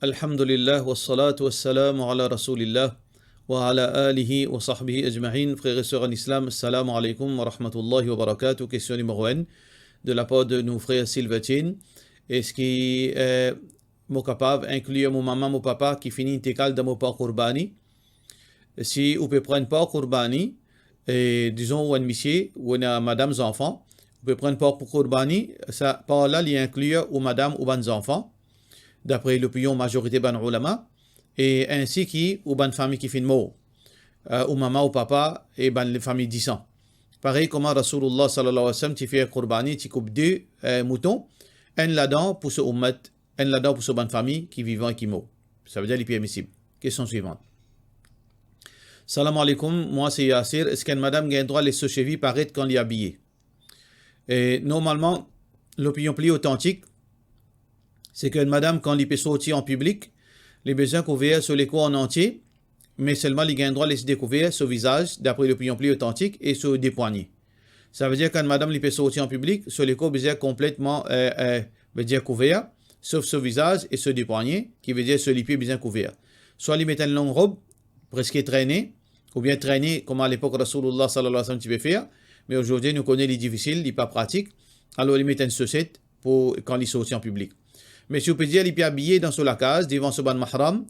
Alhamdulillah wa salatu wa salam ala rasulillah wa ala alihi wa sahbihi ajma'in. Frères et sœurs en islam, assalamu alaikum wa rahmatullahi wa barakatuh. Question numéro 1 de la part de nos frères Sylvatine. Est-ce qui est capable d'inclure mon maman, mon papa qui finit intégrale dans mon part Qurbani? Si vous pouvez prendre part Qurbani, et disons ou un monsieur ou une madame enfant, vous pouvez prendre part pour Qurbani, ça par là il inclut ou madame ou ban enfants, d'après l'opinion majorité ban ulama, et ainsi qui ou ban famille qui fait mot, ou maman ou papa et ban les familles 10 ans. Pareil comme Rasulullah sallallahu alayhi wa sallam, tu fais Qurbani, tu coupes 2 moutons, un là-dedans pour ce ummat, un là-dedans pour ce ban famille qui vivant et qui mort. Ça veut dire les permissible. Question suivante. Salam alaikum, moi c'est Yassir. Est-ce qu'une madame a le droit de se cheviller paraître quand elle est habillée? Et normalement, l'opinion plus authentique, c'est qu'une madame, quand elle peut sortir en public, les besoins couverts sur les cours en entier, mais seulement elle a le droit de se découvrir sur le visage, d'après l'opinion plus authentique, et sur des poignets. Ça veut dire qu'une madame elle peut sortir en public, sur les cours besoin complètement couverts, sauf sur le visage et sur des poignets, qui veut dire sur les pieds bien couverts. Soit elle met une longue robe, presque traînée, ou bien traîner comme à l'époque Rasulullah sallallahu alayhi wa sallam tu peux faire, mais aujourd'hui nous connaissons les difficiles, les pas pratiques, alors ils mettent une chaussette pour quand ils sortent en public. Mais si vous pouvez dire, ils peuvent habiller dans la case, devant ce ban mahram,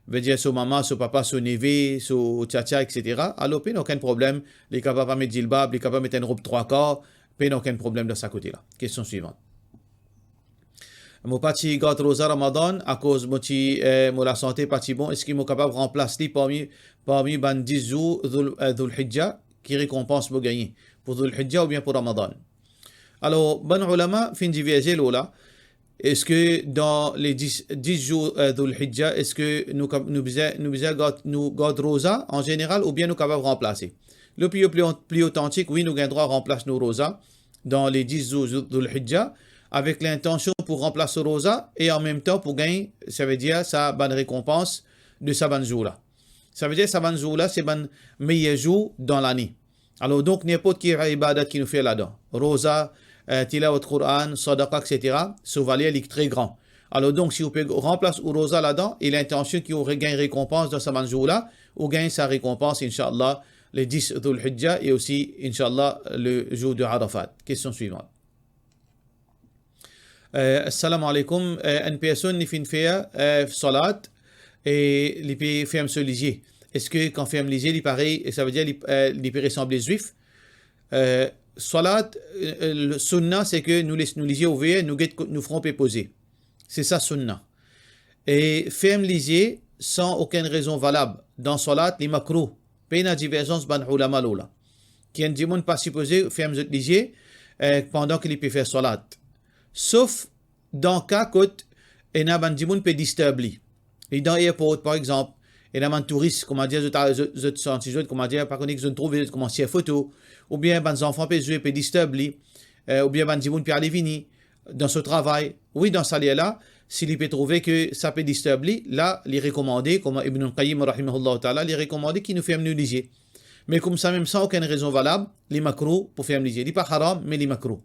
veut dire son maman, son papa, son neveu, son tcha etc. Alors il n'y a aucun problème, les capables de mettre djilbab, les capables de mettre une robe 3/4, il n'y a aucun problème de ce côté-là. Question suivante. Mon parti garde rosa Ramadan à cause de la santé parti bon, est-ce qu'il est capable de remplacer parmi ban 10 jours Dhul Hijjah qui récompense pour gagner pour Dhul Hijjah ou bien pour Ramadan? Alors, ban ulama fin diverger là. Est-ce que dans les 10 jours Dhul Hijjah, est-ce que nous garde rosa en général ou bien nous capables de remplacer? Le plus authentique, oui, nous avons droit à remplacer nos rosa dans les 10 jours Dhul Hijjah, avec l'intention pour remplacer rosa et en même temps pour gagner, ça veut dire sa bonne récompense de sa bonne jour là. Ça veut dire sa bonne jour là, c'est bon meilleur jour dans l'année. Alors donc n'importe quelle ibadat qui nous fait là-dedans, rosa, tilawat Quran, sadaqa, etc. Ce valeur est très grand. Alors donc si vous pouvez remplacer rosa là-dedans et l'intention qu'il aurait gagné récompense dans sa bonne jour là, ou gagne sa récompense inshallah les 10 Dhul Hijjah et aussi inshallah le jour de Arafat. Question suivante. Assalamu alaikum. Une personne qui fait faire salat et il peut faire se liger. Est-ce que quand fait liger, il pareil, ça veut dire qu'il peut ressembler juif? Salat, le sunnah, c'est que nous laissons nous liger ouvert, nous ferons poser. C'est ça sunnah. Et faire liger sans aucune raison valable dans salat, les makruh. Pas une divergence ban ulama lola. Qui ne dit pas supposé faire liger pendant qu'il peut faire salat. Sauf dans le cas où il y a des gens qui disturber. Et dans l'aéroport, par exemple, il y a des touristes, comment dire, comment dire, par contre, ils ont trouvé comment faire photo, ou bien des enfants peuvent jouer, peuvent disturber, ou bien des gens peuvent aller venir dans ce travail. Oui, dans ce lieu-là, s'il peut trouver que ça peut disturber, là, les recommander, comme Ibn al-Qayyim, rahimahullah ta'ala, les recommander qui nous fait négliger. Mais comme ça, même sans aucune raison valable, les makruh pour faire négliger. Il n'est pas haram, mais les makruh.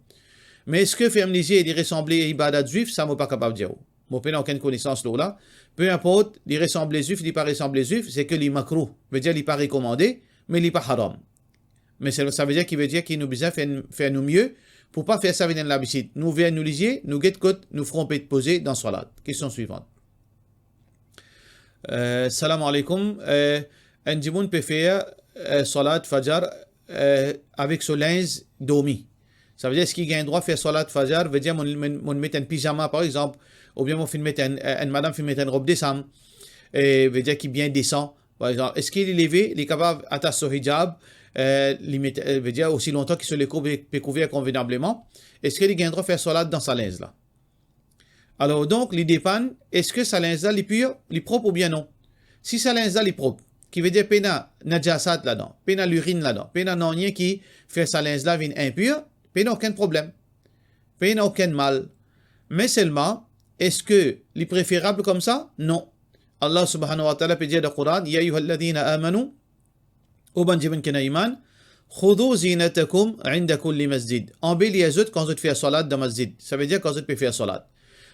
Mais est-ce que faire négliger et ressembler à ibadat juif, ça ne m'a pas capable de dire. Mon père n'a aucune connaissance là. Peu importe, il ressemble juif, il n'est pas ressemble juif, c'est que les makruh. Veut dire qu'il n'est pas recommandé, mais il n'est pas haram. Mais ça veut dire qu'il veut dire qu'il nous besoin faire nous mieux pour ne pas faire ça avec l'habitude. Nous venons nous liger, nous nous ferons poser dans salat. Question suivante. Salam alaikum. Un djimoun peut faire salat fajr avec son linge dormi. Ça veut dire, est-ce qu'il a un droit de faire salat fajr? Veut dire, on met un pyjama, par exemple, ou bien on met une madame fait mettre une robe décente, et veut dire qu'il bien descend, par exemple. Est-ce qu'il est levé, il est capable d'attacher son hijab, veut dire aussi longtemps qu'il se le couvert convenablement? Est-ce qu'il a un droit de faire salat dans sa linge là? Alors donc, il dépend, est-ce que sa linge là est pure, est propre ou bien non? Si sa linge là est propre, qui veut dire pena najasat là-dedans, pena l'urine là-dedans, pena non rien qui fait sa linge là vient impure, il n'y a aucun problème. Il n'y a aucun mal. Mais seulement, est-ce que c'est préférable comme ça? Non. Allah subhanahu wa ta'ala peut dire dans le Coran, Ya ayyuhalladhina amanu, Oban jiban kena iman, khudou zinatakum inda kulli masjid. Embellis les autres quand vous faites salat dans masjid. Ça veut dire quand vous faites faire salat.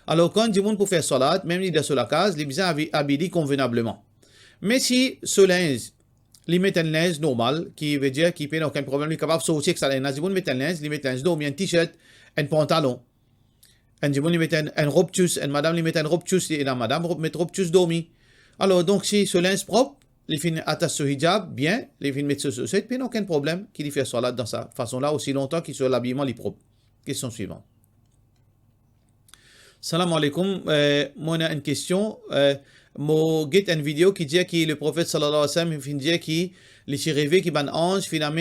Alors, quand du monde pour faire salat, même il est sur la case, il besoin habillé convenablement. Mais si ce linge, il met un linge normal, qui veut dire qu'il n'y a aucun problème, il est capable de sortir que ça, il met un linge, il met un dos, un t-shirt, un pantalon. Un du monde, il met un robe tchus, une madame, il met un robe tchus, et la madame met robe tchus dormi. Alors, donc, si ce linge propre, les filles attachent ce hijab, bien, les filles mettent ce chaussette, puis il n'y a aucun problème qu'il fait salat dans sa façon-là, aussi longtemps qu'il soit l'habillement est propre. Question suivante. Salam alaikum. Moi, j'ai une question. Moi, j'ai une vidéo qui dit que le prophète sallallahu alayhi wa sallam, il dit que les chérivés qui ban ange, finalement,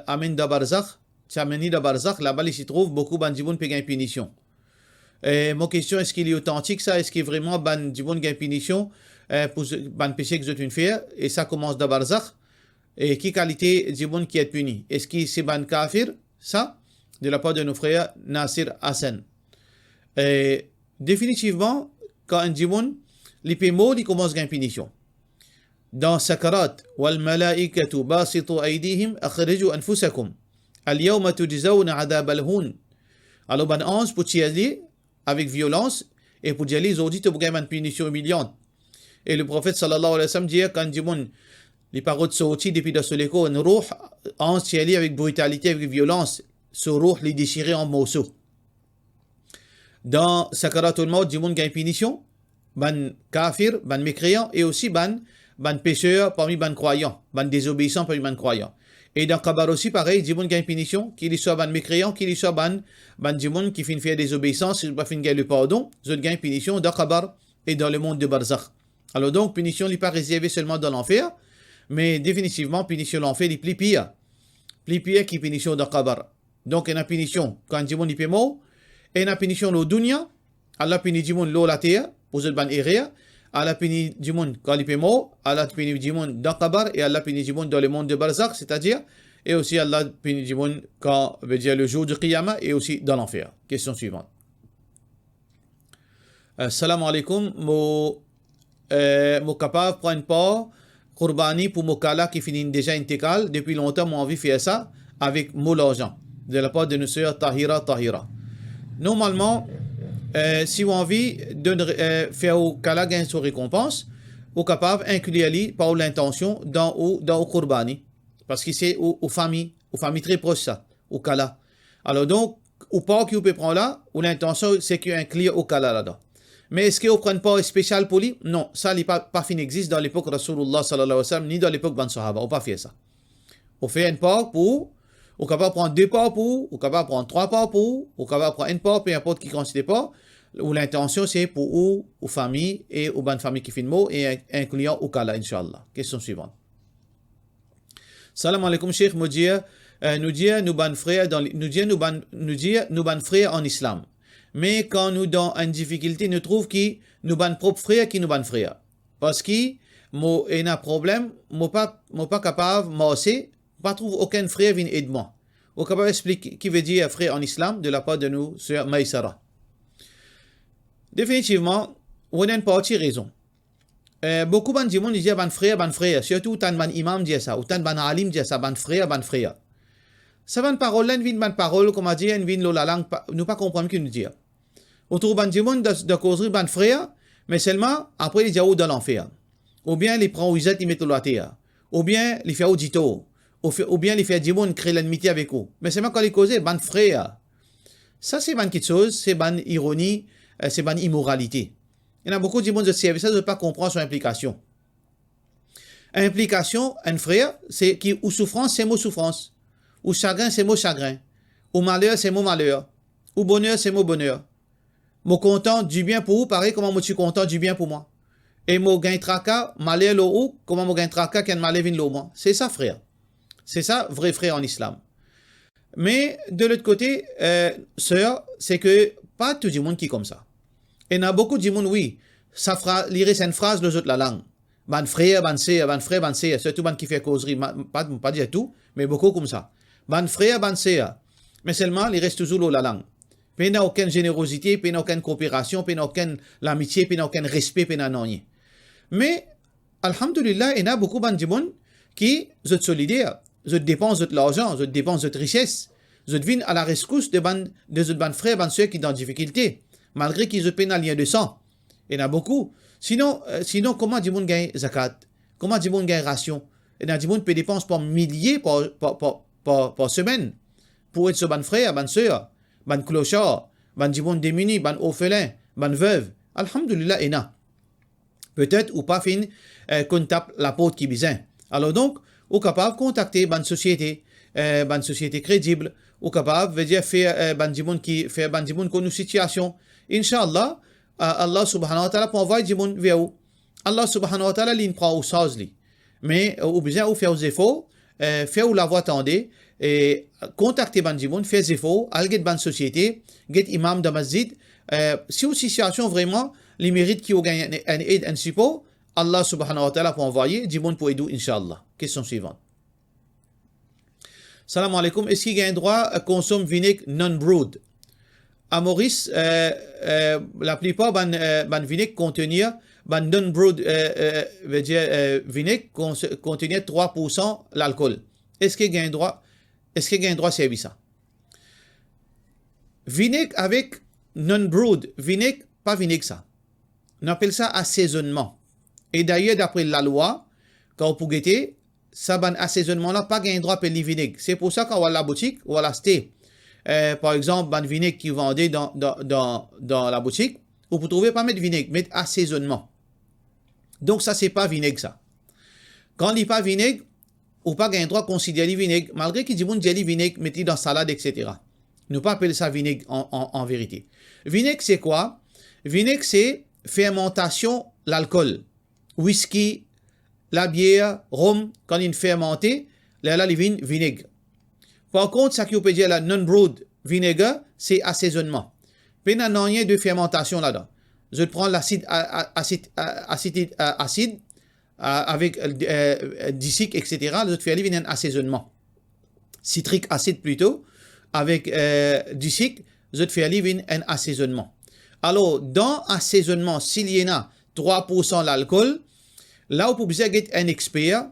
amènent da barzakh, c'est amené da barzakh, là-bas, il s'y trouve beaucoup ban dimoun pe gain punition. Mon question, est-ce qu'il est authentique ça? Est-ce qu'il est vraiment ban dimoun gain punition pour ban péché que vous êtes fait? Et ça commence da barzakh. Et qui qualité dimoun qui est puni? Est-ce que c'est ban kafir? Ça, de la part de nos frères Nasir Hassan. Définitivement, quand un dimoun, les pémots, il commence à gagner punition. Dans Sakarat, wal malaikatu basitu aydihim akhriju anfusakum. Al yawma tujzawna adab al-hun. Alors, ben ange pour y aller avec violence et pour y aller, ils ont dit que vous avez une punition humiliante. Et le prophète sallallahu alayhi wa sallam dit quand dimoun, les paroles sorties depuis dans ce léco, un rouh, ange y aller avec brutalité, avec violence, ce rouh les déchirer en morceaux. Dans Sakaratul Maut, du monde gagne punition, ban kafir, ban mécréant, et aussi ban pécheur parmi ban croyants, ban désobéissant parmi ban croyants. Et dans Kabar aussi, pareil, du monde gagne punition, qu'il soit ban mécréant, qu'il soit ban du monde qui finit faire désobéissance, qui pas finit gagner le pardon, ils gagnent punition dans Kabar et dans le monde de Barzakh. Alors donc, punition n'est pas réservée seulement dans l'enfer, mais définitivement, punition dans l'enfer est plus pire. Plus pire que punition dans Kabar. Donc, il y a une punition quand du monde est mort, et la punition au dunya, Allah punit du monde l'eau la terre, pour ce ban erreur, Allah punit du monde quand il est mort, Allah punit du monde dans Kabar, et Allah punit du monde dans le monde de Barzakh, c'est-à-dire, et aussi Allah punit du monde quand, veut dire le jour du Qiyamah, et aussi dans l'enfer. Question suivante. Salam alaikum, mon capable prend une part, Qurbani pour mon kala qui finit déjà intégrale, depuis longtemps, moi envie de faire ça, avec mon l'argent, de la part de nos sœurs Tahira. Normalement, si on a envie de faire au kala gain sur récompense, on est capable d'inclure par l'intention dans au Qurbani. Parce que c'est aux familles très proches ça, au kala. Alors donc, au part qu'on peut prendre là, ou l'intention c'est qu'il inclut au kala là-dedans. Mais est-ce qu'on prend une part spéciale pour lui? Non, ça n'est pas fin existe dans l'époque Rasulullah sallallahu alayhi wa sallam, ni dans l'époque Ban Sahaba. On n'a pas fait ça. On fait une part pour. On est capable de prendre 2 parts pour, on est capable de prendre 3 parts pour, on est capable de prendre une part, peu importe qui ne considère pas, où l'intention c'est pour aux familles et aux bonnes familles qui font le mot et incluant au kala, Inch'Allah. Question suivante. Salam alaikum, Cheikh Moudir. Nous dire nous ban frères en islam. Mais quand nous dans une difficulté, nous trouvons que nous ban propres frères qui nous ban frères. Parce que moi il y a un problème, moi pas capable moi aussi pas trouve aucun frère vient aider moi. On est capable d'expliquer qui veut dire frère en islam de la part de nous sœur Maïsara. Définitivement, on a une partie raison. Beaucoup de gens disent ban frère, surtout tant ban imam dit ça, ou tant ban alim dit ça, ban frère. Ça ban parole, là, une ban parole, comme a dit, une la langue, nous pas comprendre ce qu'il nous dit. On trouve ban gens de causerie ban frère, mais seulement après ils disent dans l'enfer. Ou bien les prend où ils mettent la terre. Ou bien les fait audito. Ou bien les faire du monde créer l'amitié avec eux. Mais c'est même quand les causer, ban frère. Ça, c'est ban quelque chose, c'est ban ironie, c'est ban immoralité. Il y en a beaucoup de monde de service, ça ne veut pas comprendre son implication. Implication, un frère, c'est qui, ou souffrance, c'est mot souffrance. Ou chagrin, c'est mot chagrin. Ou malheur, c'est mot malheur. Ou bonheur, c'est mot bonheur. Moi content du bien pour vous, pareil, comment moi je suis content du bien pour moi. Et moi gain tracas, malheur l'eau, comment moi gain tracas, qu'un malheur vient l'eau moi. C'est ça, frère. C'est ça, vrai frère en islam. Mais de l'autre côté, sœur, c'est que pas tout le monde qui est comme ça. Et il y a beaucoup de monde, oui, ça lire cette phrase, les autres la langue. Ban frère, ban sœur, surtout ban qui fait causerie, pas dire tout, mais beaucoup comme ça. Ban frère, ban sœur. Mais seulement, il reste toujours la langue. Il n'y a aucune générosité, il n'y a aucune coopération, il n'y a aucune amitié, il n'y a aucun respect, il n'y a rien. Mais, alhamdulillah, il y a beaucoup de monde qui sont solidaires. Je dépense de l'argent, je dépense de richesse, je viens à la rescousse de ban frères, ban sœurs qui sont en difficulté. malgré qu'ils paient un lien de sang. Il y en a beaucoup. Sinon comment du monde gagne zakat? Comment du monde gagne ration? Il y a du monde qui dépense par milliers par semaine pour être sur ban frère, ban soeur, ban clochard, ban du monde démuni, ban orphelin, ban veuve. Alhamdulillah, il y en a. Peut-être ou pas fin qu'on tape la porte qui besoin. Alors donc, ou capable de contacter ban société crédible, ou capable de dire faire ban du monde qui fait ban du monde qu'on une situation. Inch'Allah, Allah subhanahu wa ta'ala pour envoyer du monde vers vous. Allah subhanahu wa ta'ala l'in prend au sens li. Mais ou besoin ou faire aux efforts, faire ou la voix tendez et contacter ban du monde, faire des efforts, aller ban société, get imam de masjid. Si une situation vraiment les mérites qui ont gagné un aide, un support, Allah subhanahu wa ta'ala pour envoyer du monde pour aider, Inch'Allah. Question suivante. Salam alaikum. Est-ce qu'il y a un droit à consommer vinaigre non-brewed? À Maurice, la plupart ban vinaigre contenir ban non-brewed vinaigre contenir 3% l'alcool. Est-ce qu'il y a un droit? Est-ce qu'il y a un droit à servir ça? Vinaigre avec non-brewed, vinaigre, pas vinaigre ça. On appelle ça assaisonnement. Et d'ailleurs, d'après la loi, quand vous pouvez ça, ban assaisonnement-là, pas un droit à payer le vinaigre. C'est pour ça qu'on va à la boutique, ou à l'acheter. Par exemple, ban vinaigre qui vendait dans la boutique, vous ne trouvez pas mettre vinaigre, mettre assaisonnement. Donc, ça, c'est pas vinaigre, ça. Quand il n'y a pas vinaigre, ou pas un droit à considérer le vinaigre, malgré qu'il dit bon, jelly vinaigre, mettez dans salade, etc. Ne pas appeler ça vinaigre en vérité. Vinaigre, c'est quoi? Vinaigre, c'est fermentation, l'alcool. Whisky, la bière, rhum, quand il est fermenté, là, il vient vinaigre. Par contre, ça qui peut dire la non-brewed vinaigre, c'est assaisonnement. Puis, il n'y a rien de fermentation là-dedans. Je prends l'acide acide avec dicique, etc. Je fais aller un assaisonnement. Citrique acide plutôt, avec dicique, je fais aller un assaisonnement. Alors, dans assaisonnement, s'il y en a 3% l'alcool, là, vous pouvez avoir un expert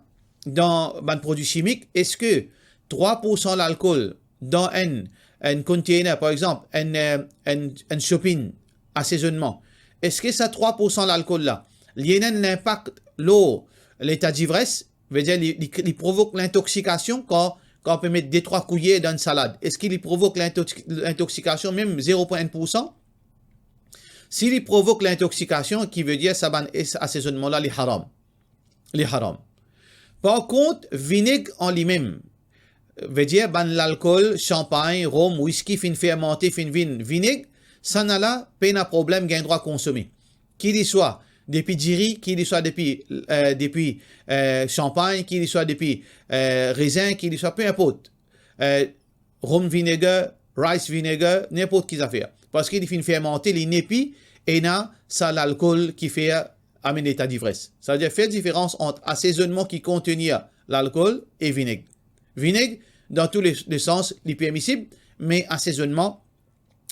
dans un produit chimique. Est-ce que 3% l'alcool dans un container, par exemple, un shopping, assaisonnement, est-ce que ça 3% l'alcool là, il y a un impact, l'eau, l'état d'ivresse, veut dire, il provoque l'intoxication quand on peut mettre 2-3 cuillères dans une salade. Est-ce qu'il provoque l'intoxication, même 0,1%? S'il provoque l'intoxication, qui veut dire ça ban assaisonnement-là, les haram. Les haram. Par contre, vinaigre en lui-même, veut dire ban l'alcool, champagne, rhum, whisky, fin fermenté, fin vin, vinaigre, ça n'a là, pas de problème, gain droit à consommer. Qu'il y soit depuis diri, qu'il y soit depuis champagne, qu'il y soit depuis raisin, qu'il y soit peu importe. Rhum vinaigre, rice vinaigre, n'importe qui ça fait. Parce qu'il fait fermenter les népis et là, ça l'alcool qui fait amener l'état d'ivresse. Ça veut dire faire différence entre assaisonnement qui contient l'alcool et vinaigre. Vinaigre, dans tous les sens, il est permissible, mais assaisonnement,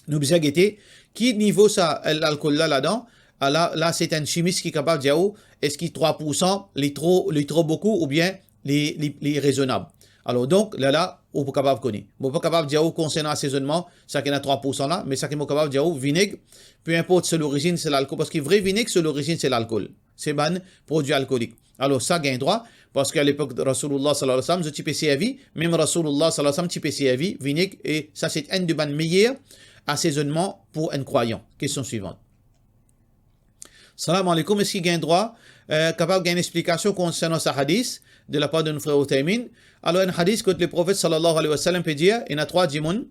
nous besoin guetter qui niveau ça l'alcool là-dedans. Là, c'est un chimiste qui est capable de dire est-ce qu'il 3%, les trop beaucoup ou bien les raisonnables. Alors donc, là, on peut capable de connaître. On peut capable de dire concernant l'assaisonnement, ça qu'il y a 3% là, mais ça qu'il est capable de dire vinaigre, peu importe c'est l'origine, c'est l'alcool, parce que vrai vinaigre, c'est l'origine, c'est l'alcool. C'est ban produit alcoolique. Alors ça gagne droit, parce qu'à l'époque de Rasulullah sallallahu alayhi wa sallam, je type servi, même Rasulullah sallallahu alayhi wa sallam type servi, vinaigre, et ça c'est un de ban meilleurs assaisonnement pour un croyant. Question suivante. Salam alaikum, est-ce qu'il gagne droit, capable de gagner une explication concernant ce hadith de la part de notre frère Uthaymin? Alors, un hadith que le prophète sallallahu alayhi wa sallam peut dire, il y a 3 démons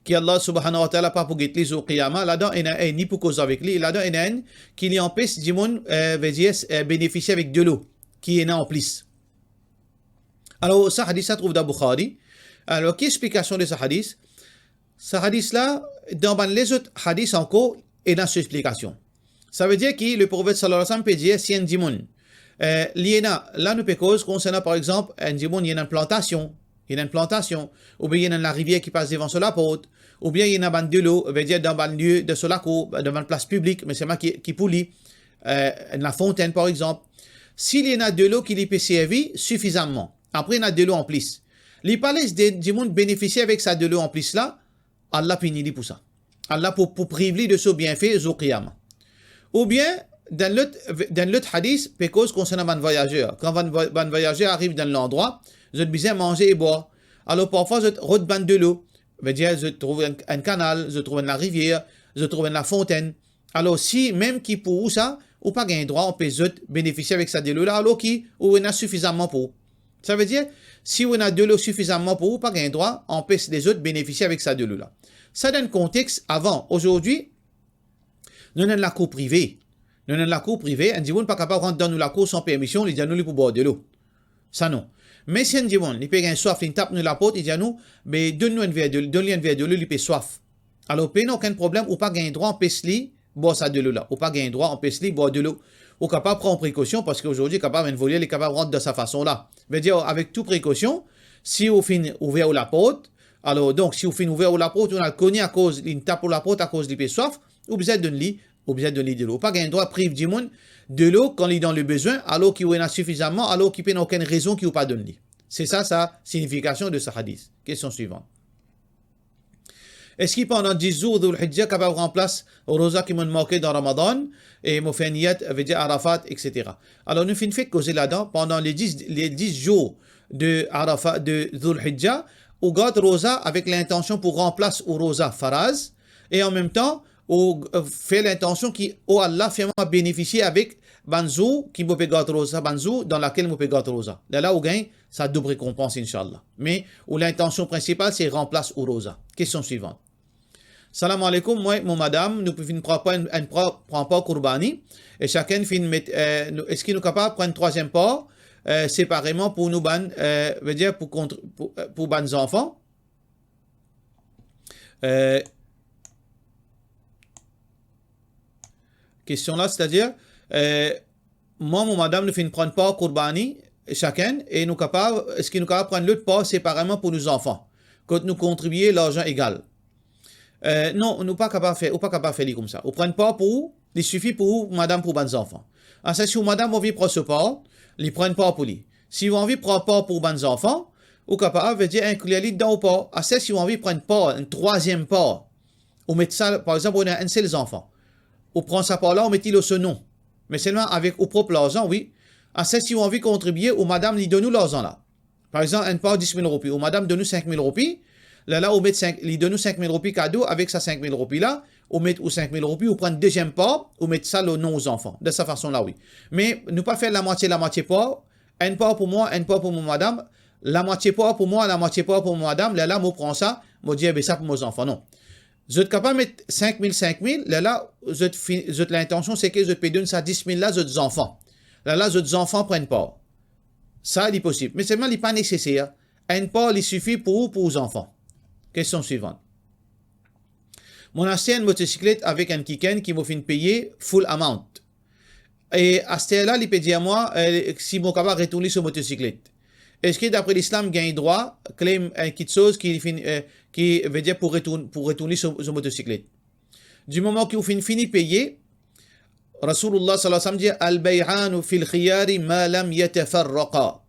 qui Allah subhanahu wa ta'ala pas pour guetter les au qiyamah, là-dedans, il y en a un ni pour cause avec lui, là-dedans, il y en a un qui lui empêche démons bénéficier avec de l'eau, qui est en plus. Alors, ce hadith, ça trouve dans Bukhari. Alors, quelle explication de ce hadith? Ce hadith-là, dans les autres hadiths encore, il y a une explication. Ça veut dire que le prophète sallallahu alayhi wa sallam peut dire si un démon, là nous peut cause concernant par exemple un démon, il y a une plantation, ou bien il y a la rivière qui passe devant sur la porte, ou bien il y a une de l'eau, veut dire dans un lieu de sur la cour, devant une place publique, mais c'est moi qui polie, la fontaine par exemple. S'il y a de l'eau qui lui peut servir suffisamment, après il y a de l'eau en plus, les palais des démons bénéficient avec ça de l'eau en plus là, Allah punit pour ça. Allah pour priver de ce bienfait au qiyamah. Ou bien, dans l'autre hadith, parce concernant un voyageur, quand un voyageur arrive dans l'endroit, je besoin manger et boire. Alors parfois, je retrouve de l'eau. Je trouve un canal, je trouve la rivière, je trouve la fontaine. Alors si, même qui pour ça, ou pas gain droit, on peut bénéficier avec ça de l'eau là, alors qui, ou on a suffisamment pour. Ça veut dire, si on a de l'eau suffisamment pour, pas gain droit, on peut les autres bénéficier avec ça de l'eau là. Ça donne contexte avant. Aujourd'hui, nous avons la cour privée. Nous avons la cour privée, on dit, on n'est pas capable de rentrer dans la cour sans permission, les gens nous pour boire de l'eau. Ça non. Mais si on dit, il peut gagner soif, il tape nous la porte, il dit à nous, mais donne-nous un verre de l'eau, il peut soif. Alors, il n'y a aucun problème, ou pas gagner droit, on peut se lier, boire ça de l'eau là. Ou pas gagner droit, on peut se lier, boire de l'eau. Ou capable de prendre précaution, parce qu'aujourd'hui, capable de voler, il est capable de rentrer de sa façon là. Veut dire, avec toute précaution, si on finit ouvert la porte, alors donc, si on finit ouvert la porte, on a le connu à cause, il tape pour la porte à cause de soif, ou besoin de lit, ou besoin de lit de l'eau. Pas gagner droit, prive du monde de l'eau quand il est dans le besoin, alors qu'il en a suffisamment, alors qu'il n'a aucune raison qu'il n'a pas de lit. C'est ça sa signification de ce hadith. Question suivante. Est-ce qu'il pendant 10 jours de l'Hijjah capable de remplacer Rosa qui m'ont manqué dans Ramadan et m'ont fait niyat, veut dire Arafat, etc. Alors nous finissons fait causer là-dedans pendant les 10 jours de Arafat, de Dhul Hijjah, on garde Rosa avec l'intention pour remplacer Rosa Faraz et en même temps on fait l'intention qui oh Allah fait moi bénéficier avec Banzou qui me peut garder Rosa Banzou dans laquelle me peut garder Rosa. Là on gagne sa double récompense Inch'Allah. Mais où l'intention principale c'est remplace Rosa. Question suivante. Salam alaikum, moi, mon madame, nous ne prend pas Kurbani et chacun est-ce qu'il est capable de prendre un troisième part séparément pour nous veut dire pour ban enfants. Question là, c'est-à-dire moi, mon madame, nous ne prend pas Kurbani chacun et nous capable, est-ce qu'il nous capable de prendre l'autre part séparément pour nos enfants quand nous contribuer l'argent égal. Non, on n'est pas capable de faire comme ça. On ne prend pas pour, il suffit pour madame pour les enfants. Alors, si madame a envie de prendre ce part, ils ne prennent pas pour lui. Si vous avez envie de prendre part pour les enfants, ou capable de dire inclure les dans ou pas. Alors, si vous avez envie de prendre part, une troisième part, on met ça, par exemple, on a un seul enfant. On prend ça part là, on met-il ce nom. Mais seulement avec au propre l'argent, oui. Alors, si vous avez envie de contribuer, ou madame, lui donne nous l'argent là. Par exemple, une part 10 000 roupies, ou madame donne nous 5 000 roupies. Là, on met il donne nous 5 000 roupies cadeau, avec sa 5 000 roupies là, on met 5 000 roupies, on prend une deuxième part, on met ça le nom aux enfants. De cette façon-là, oui. Mais ne pas faire la moitié part, une part pour moi, une part pour mon madame, la moitié part pour moi, la moitié part pour mon madame, là, on prend ça, on dit, ça pour mes enfants. Non. Je suis capable de mettre 5 000, là, l'intention, c'est que je peux donner ça 10 000 là, aux enfants. Là, les enfants prennent part. Ça, il est possible. Mais seulement, il n'est pas nécessaire. Une part, il suffit pour les enfants. Question suivante. Mon ancienne motocyclette avec un kiken qui m'a fait payer full amount. Et à ce là il peut dire à moi si mon capable retourner sur motocyclette. Est-ce que d'après l'islam, gagne droit, claim quelque chose qui veut dire pour retourner sur motocyclette? Du moment qu'il finit payer, Rasulullah sallallahu alayhi wa sallam dit Al-bay'anu fil khiyari ma lam yatafarraqa.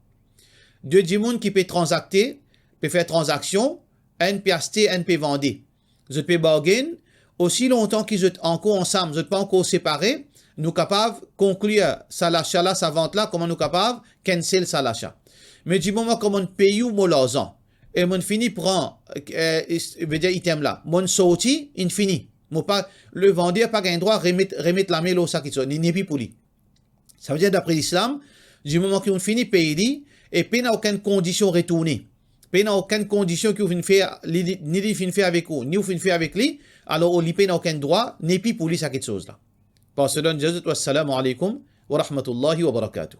Deux dimoun qui peut transacter, peut faire transaction, un peut acheter, un peut vendre. Vous pouvez bargain, aussi longtemps qu'ils sont encore ensemble, vous n'êtes pas encore séparés, nous capables de conclure ça l'achat là, sa vente là, comment nous capables de cancel ça l'achat. Mais du moment que mon paye ou mon l'argent, et mon fini prend, veut dire item là, mon sorti, infini. Le vendeur pas gain droit remettre la mail au sac, il n'est plus pour lui. Ça veut dire d'après l'islam, du moment qu'on finit payer, et puis n'a aucune condition retournée. Puis n'a aucune condition que vous finissez faire, ni vous finissez faire avec vous, ni vous finissez faire avec lui, alors on n'a aucun droit, ni plus pour lui ça quelque chose là. Parce que là, Jésus, wassalamu alaikum wa rahmatullahi wa barakatuh.